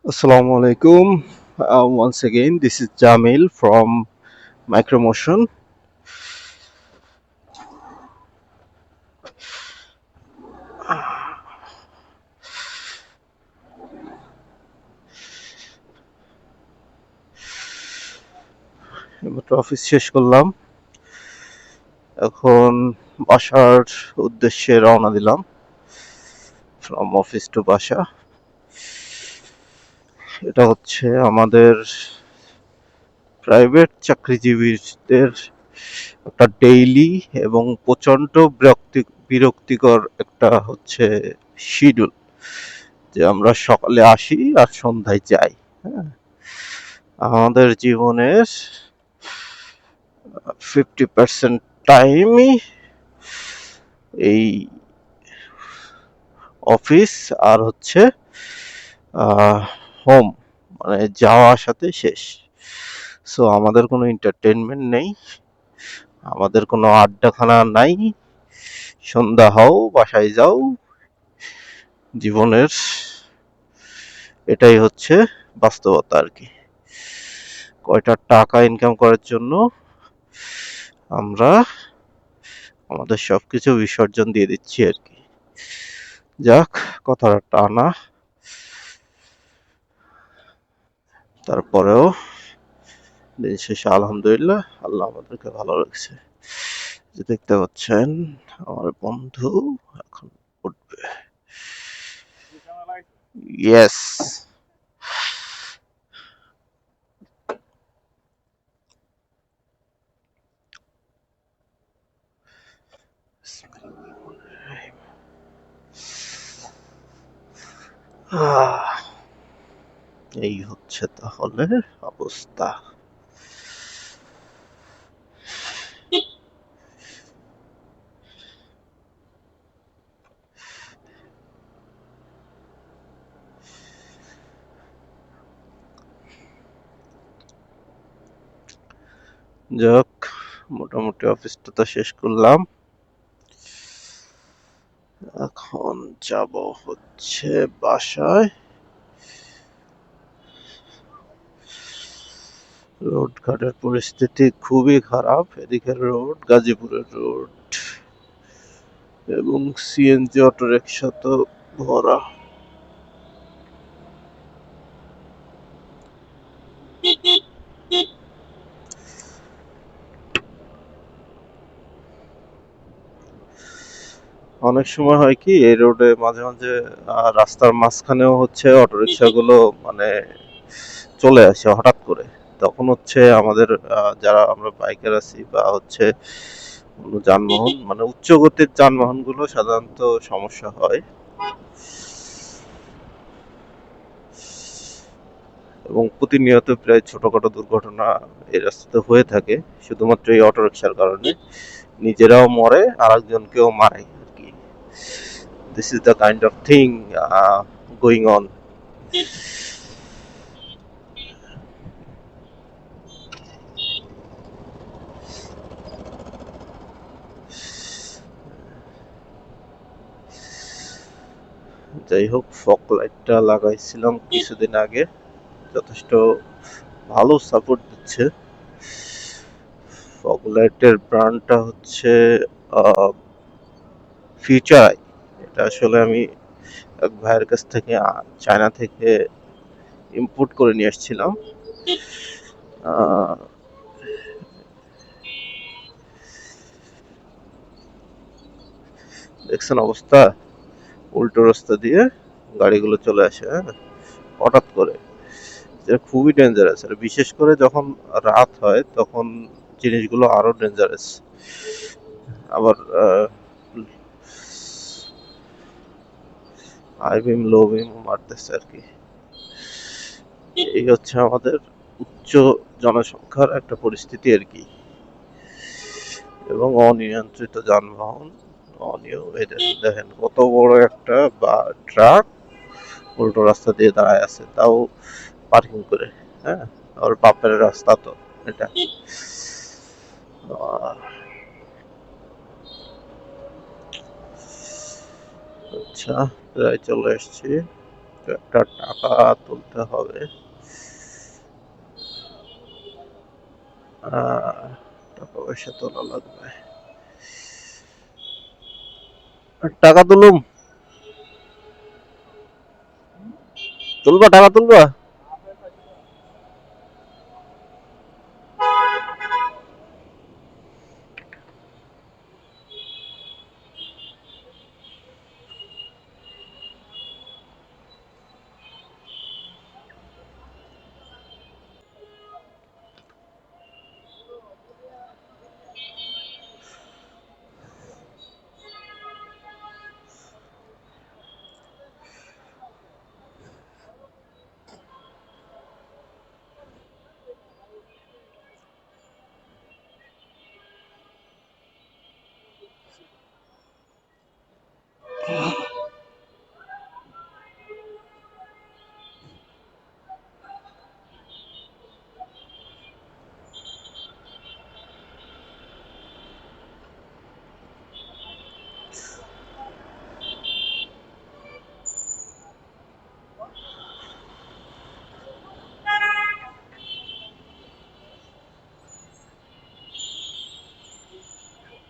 Assalamu alaikum. Once again, this is Jamil from Micromotion. এবার office শেষ করলাম। এখন বাসার উদ্দেশ্যে রওনা দিলাম। ফ্রম অফিস টু বাসা। এটা হচ্ছে আমাদের প্রাইভেট চাকরিজীবীদের একটা ডেইলি এবং প্রচন্ড বিরক্তিকর একটা হচ্ছে শিডিউল, যে আমরা সকালে আসি আর সন্ধ্যায় যাই। হ্যাঁ, আমাদের জীবনের 50% টাইমই এই অফিস আর হচ্ছে হোম, মানে যাওয়া আসাতে শেষ। সো আমাদের কোনো এন্টারটেনমেন্ট নেই, আমাদের কোনো আড্ডাখানা নাই। সন্ধ্যা হও, বাসায় যাও। জীবনের এটাই হচ্ছে বাস্তবতা আর কি। কয়টা টাকা ইনকাম করার জন্য আমরা আমাদের সবকিছু বিসর্জন দিয়ে দিচ্ছি আর কি। যাক, কথাটা টানা, তারপরেও দিন শেষে আলহামদুলিল্লাহ আল্লাহ আমাদেরকে ভালো রাখছে। যে দেখতে পাচ্ছেন আমার বন্ধু এখন উঠবে। ইয়েস। এই হচ্ছে তাহলে অবস্থা। যাক, মোটামুটি অফিসটা তো শেষ করলাম। এখন যাব হচ্ছে বাসায়। রোড ঘাটের পরিস্থিতি খুবই খারাপ। এদিকের রোড, গাজীপুরের রোড এবং সিএনজি অটোরিকশা তো ভরা। অনেক সময় হয় কি, এই রোডে মাঝে মাঝে রাস্তার মাঝখানেও হচ্ছে অটোরিকশা গুলো মানে চলে আসে হঠাৎ করে। তখন হচ্ছে আমাদের যারা আমরা বাইকার আছি বা হচ্ছে অন্য যানবাহন, মানে উচ্চ গতির যানবাহন গুলো সাধারণত সমস্যা হয় এবং প্রতিনিয়ত প্রায় ছোটখাটো দুর্ঘটনা এই রাস্তাতে হয়ে থাকে শুধুমাত্র এই অটোরিকশার কারণে। নিজেরাও মরে, আরেকজনকেও মারে আর কি। This is the kind of thing going on. যাই হোক, ফগ লাইটটা লাগাইছিলাম কিছুদিন আগে, যথেষ্ট ভালো সাপোর্ট দিচ্ছে। ফগ লাইটের ব্র্যান্ডটা হচ্ছে ফিউচার আই। এটা আসলে আমি এক ভাইয়ের কাছ থেকে চায়না থেকে ইম্পোর্ট করে নিয়ে আসছিলাম। আহ, দেখছেন অবস্থা, উল্টো রাস্তা দিয়ে গাড়িগুলো চলে আসে, হ্যাঁ, হঠাৎ করে। এটা খুবই ডেঞ্জারাস, আর বিশেষ করে যখন রাত হয় তখন জিনিসগুলো আরো ডেঞ্জারাস। আবার হাই বিম লো বিম মারতেছে আর কি। এই হচ্ছে আমাদের উচ্চ জনসংখ্যার একটা পরিস্থিতি আর কি, এবং অনিয়ন্ত্রিত যানবাহন। দেখেন কত বড় একটা বা ট্রাক উল্টো রাস্তা দিয়ে দাঁড়ায় আছে, তাও পার্কিং করে। হ্যাঁ, আর বাপের রাস্তা তো এটা। আচ্ছা, প্রায় চলে এসছি। একটা টাকা তুলতে হবে। টাকা পয়সা তোলা লাগবে। টাকা তুলুম, তুলবা টাকা তুলবা?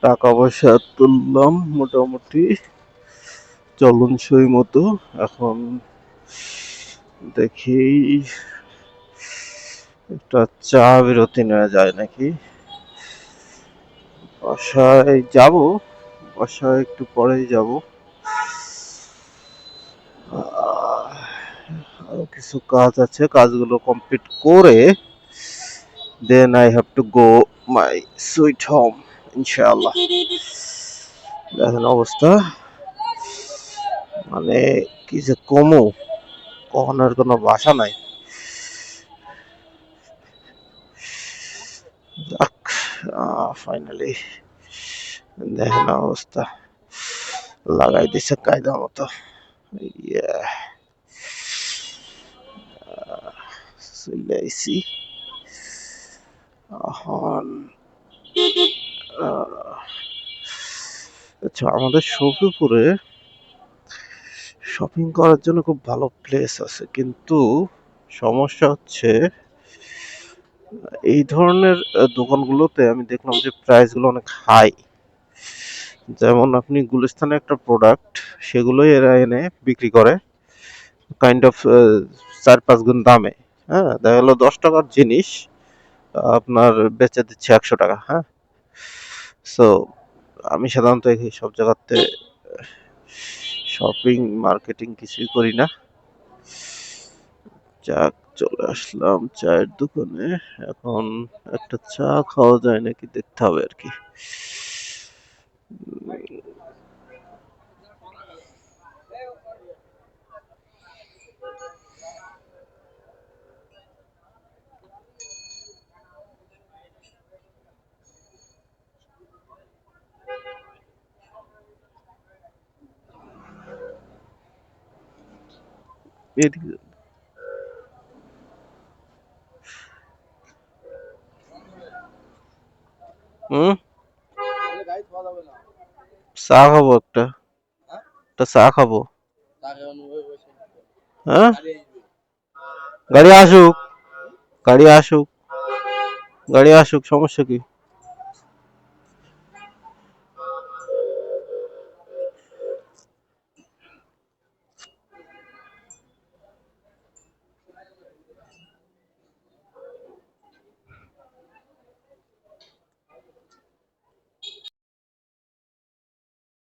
টাকা পয়সা তুললাম মোটামুটি চলনসই মতো। এখন দেখি একটা চা বিরতি নেওয়া যায় নাকি। বাসায় যাব, বাসায় একটু পরেই যাব। আরো কিছু কাজ আছে, কাজগুলো কমপ্লিট করে দেন I have to go my sweet home ইনশাআল্লাহ। দেখেন অবস্থা, মানে কি যে কমু, কখনোর কোনো ভাষা নাই। যাক, ফাইনালি দেখেন অবস্থা, লাগাই দিছে কায়দা মতো। চলে আইছি এখন। আচ্ছা, আমাদের সফিপুরে শপিং করার জন্য খুব ভালো প্লেস আছে, কিন্তু সমস্যা হচ্ছে এই ধরনের দোকানগুলোতে আমি দেখলাম যে প্রাইসগুলো অনেক হাই। যেমন আপনি গুলিস্তানে একটা প্রোডাক্ট, সেগুলোই এরা এনে বিক্রি করে কাইন্ড অফ 4-5 গুণ দামে। হ্যাঁ, দেখা গেলো 10 টাকার জিনিস আপনার বেচে দিচ্ছে 100 টাকা। হ্যাঁ, সো আমি সাধারণত এই সব জায়গাতে শপিং মার্কেটিং কিছুই করি না। যাক, চলে আসলাম চায়ের দোকানে। এখন একটা চা খাওয়া যায় নাকি দেখতে হবে আর কি। এদিকে হুম, চা খাবো একটা, চা খাবো। হ্যাঁ, গাড়ি আসুক, গাড়ি আসুক, গাড়ি আসুক, সমস্যা কি?